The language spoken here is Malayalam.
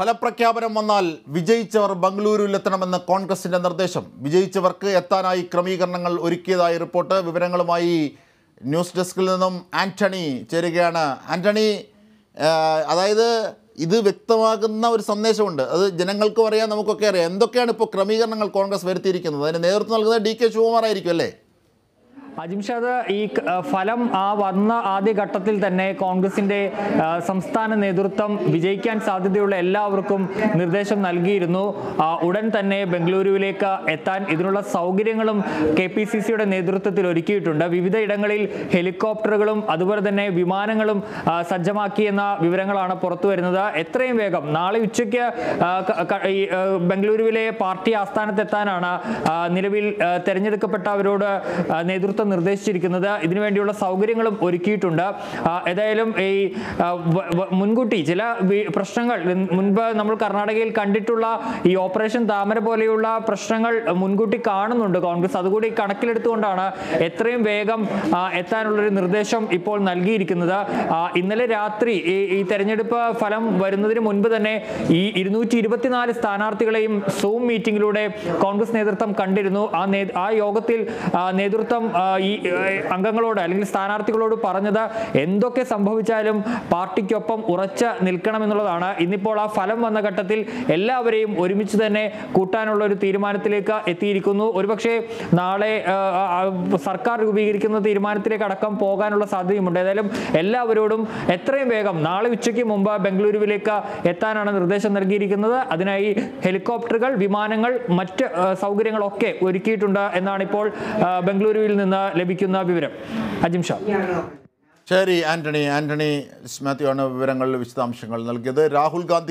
ഫലപ്രഖ്യാപനം വന്നാൽ വിജയിച്ചവർ ബംഗളൂരുവിലെത്തണമെന്ന് കോൺഗ്രസിന്റെ നിർദ്ദേശം. വിജയിച്ചവർക്ക് എത്താനായി ക്രമീകരണങ്ങൾ ഒരുക്കിയതായി റിപ്പോർട്ട്. വിവരങ്ങളുമായി ന്യൂസ് ഡെസ്കിൽ നിന്നും ആന്റണി ചേരുകയാണ്. ആന്റണി, അതായത് ഇത് വ്യക്തമാകുന്ന ഒരു സന്ദേശമുണ്ട്. അത് ജനങ്ങൾക്കും അറിയാം, നമുക്കൊക്കെ അറിയാം. എന്തൊക്കെയാണ് ഇപ്പോൾ ക്രമീകരണങ്ങൾ കോൺഗ്രസ് വരുത്തിയിരിക്കുന്നത്? അതിന് നേതൃത്വം നൽകുന്നത് DK ശിവകുമാർ ആയിരിക്കും അല്ലേ? അജിംഷാദ്, ഈ ഫലം വന്ന ആദ്യഘട്ടത്തിൽ തന്നെ കോൺഗ്രസിന്റെ സംസ്ഥാന നേതൃത്വം വിജയിക്കാൻ സാധ്യതയുള്ള എല്ലാവർക്കും നിർദ്ദേശം നൽകിയിരുന്നു. ഉടൻ തന്നെ ബംഗളൂരുവിലേക്ക് എത്താൻ ഇതിനുള്ള സൗകര്യങ്ങളും KPCCയുടെ നേതൃത്വത്തിൽ ഒരുക്കിയിട്ടുണ്ട്. വിവിധ ഇടങ്ങളിൽ ഹെലികോപ്റ്ററുകളും അതുപോലെ തന്നെ വിമാനങ്ങളും സജ്ജമാക്കിയെന്ന വിവരങ്ങളാണ് പുറത്തു വരുന്നത്. എത്രയും വേഗം നാളെ ഉച്ചയ്ക്ക് ബംഗളൂരുവിലെ പാർട്ടി ആസ്ഥാനത്തെത്താനാണ് നിലവിൽ തെരഞ്ഞെടുക്കപ്പെട്ടവരോട് നേതൃത്വം നിർദ്ദേശിച്ചിരിക്കുന്നത്. ഇതിനുവേണ്ടിയുള്ള സൗകര്യങ്ങളും ഒരുക്കിയിട്ടുണ്ട്. ഏതായാലും ഈ മുൻകൂട്ടി ചില പ്രശ്നങ്ങൾ മുൻപ് നമ്മൾ കർണാടകയിൽ കണ്ടിട്ടുള്ള ഈ ഓപ്പറേഷൻ താമര പോലെയുള്ള പ്രശ്നങ്ങൾ മുൻകൂട്ടി കാണുന്നുണ്ട് കോൺഗ്രസ്. അതുകൂടി കണക്കിലെടുത്തുകൊണ്ടാണ് എത്രയും വേഗം എത്താനുള്ളൊരു നിർദ്ദേശം ഇപ്പോൾ നൽകിയിരിക്കുന്നത്. ഇന്നലെ രാത്രി ഈ തെരഞ്ഞെടുപ്പ് ഫലം വരുന്നതിന് മുൻപ് തന്നെ ഈ 224 സ്ഥാനാർത്ഥികളെയും സൂം മീറ്റിംഗിലൂടെ കോൺഗ്രസ് നേതൃത്വം കണ്ടിരുന്നു. ആ യോഗത്തിൽ നേതൃത്വം ഈ അംഗങ്ങളോട് അല്ലെങ്കിൽ സ്ഥാനാർത്ഥികളോട് പറഞ്ഞത് എന്തൊക്കെ സംഭവിച്ചാലും പാർട്ടിക്കൊപ്പം ഉറച്ച് നിൽക്കണമെന്നുള്ളതാണ്. ഇന്നിപ്പോൾ ആ ഫലം വന്ന ഘട്ടത്തിൽ എല്ലാവരെയും ഒരുമിച്ച് തന്നെ കൂട്ടാനുള്ള ഒരു തീരുമാനത്തിലേക്ക് എത്തിയിരിക്കുന്നു. ഒരുപക്ഷെ നാളെ സർക്കാർ രൂപീകരിക്കുന്ന തീരുമാനത്തിലേക്ക് അടക്കം പോകാനുള്ള സാധ്യതയുമുണ്ട്. ഏതായാലും എല്ലാവരോടും എത്രയും വേഗം നാളെ ഉച്ചയ്ക്ക് മുമ്പ് ബംഗളൂരുവിലേക്ക് എത്താനാണ് നിർദ്ദേശം നൽകിയിരിക്കുന്നത്. അതിനായി ഹെലികോപ്റ്ററുകൾ, വിമാനങ്ങൾ, മറ്റ് സൗകര്യങ്ങളൊക്കെ ഒരുക്കിയിട്ടുണ്ട് എന്നാണ് ഇപ്പോൾ ബംഗളൂരുവിൽ നിന്ന് ലഭിക്കുന്ന വിവരം. അജിംഷാ. ശരി, ആന്റണി മാത്യു ആണ് വിവരങ്ങൾ, വിശദാംശങ്ങൾ നൽകിയത്. രാഹുൽ ഗാന്ധി